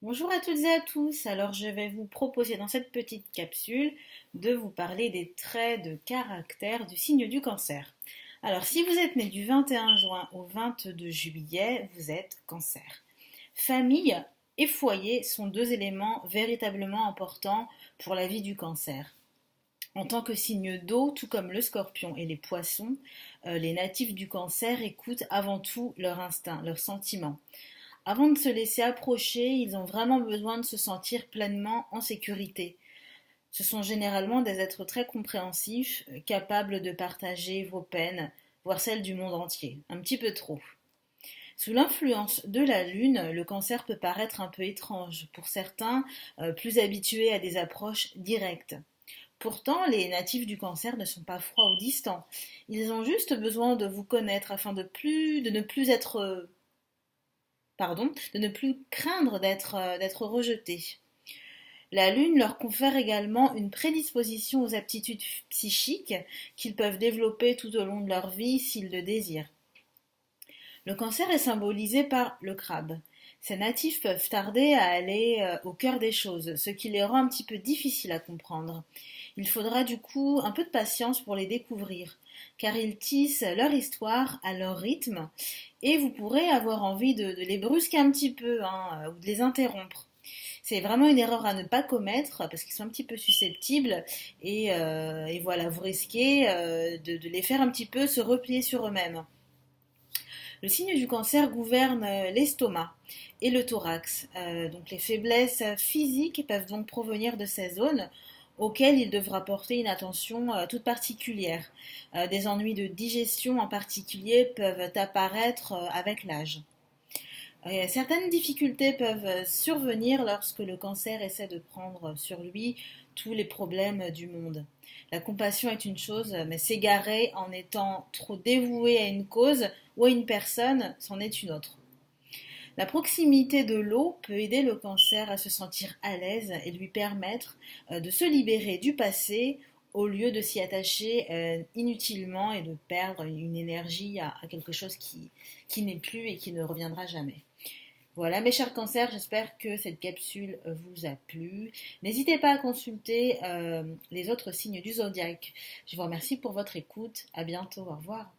Bonjour à toutes et à tous. Alors, je vais vous proposer dans cette petite capsule de vous parler des traits de caractère du signe du cancer. Alors, si vous êtes né du 21 juin au 22 juillet, vous êtes cancer. Famille et foyer sont deux éléments véritablement importants pour la vie du cancer. En tant que signe d'eau, tout comme le scorpion et les poissons, les natifs du cancer écoutent avant tout leur instinct, leurs sentiments. Avant de se laisser approcher, ils ont vraiment besoin de se sentir pleinement en sécurité. Ce sont généralement des êtres très compréhensifs, capables de partager vos peines, voire celles du monde entier, un petit peu trop. Sous l'influence de la Lune, le cancer peut paraître un peu étrange pour certains, plus habitués à des approches directes. Pourtant, les natifs du cancer ne sont pas froids ou distants. Ils ont juste besoin de vous connaître afin de ne plus être de ne plus craindre d'être rejetés. La Lune leur confère également une prédisposition aux aptitudes psychiques qu'ils peuvent développer tout au long de leur vie s'ils le désirent. Le cancer est symbolisé par le crabe. Ces natifs peuvent tarder à aller au cœur des choses, ce qui les rend un petit peu difficiles à comprendre. Il faudra du coup un peu de patience pour les découvrir, car ils tissent leur histoire à leur rythme, et vous pourrez avoir envie de les brusquer un petit peu, ou de les interrompre. C'est vraiment une erreur à ne pas commettre parce qu'ils sont un petit peu susceptibles et voilà, vous risquez de les faire un petit peu se replier sur eux-mêmes. Le signe du cancer gouverne l'estomac et le thorax. Donc les faiblesses physiques peuvent donc provenir de ces zones auxquelles il devra porter une attention toute particulière. Des ennuis de digestion en particulier peuvent apparaître avec l'âge. Certaines difficultés peuvent survenir lorsque le cancer essaie de prendre sur lui tous les problèmes du monde. La compassion est une chose, mais s'égarer en étant trop dévoué à une cause ou à une personne, c'en est une autre. La proximité de l'eau peut aider le cancer à se sentir à l'aise et lui permettre de se libérer du passé au lieu de s'y attacher inutilement et de perdre une énergie à quelque chose qui n'est plus et qui ne reviendra jamais. Voilà, mes chers cancers, j'espère que cette capsule vous a plu. N'hésitez pas à consulter les autres signes du zodiaque. Je vous remercie pour votre écoute. À bientôt. Au revoir.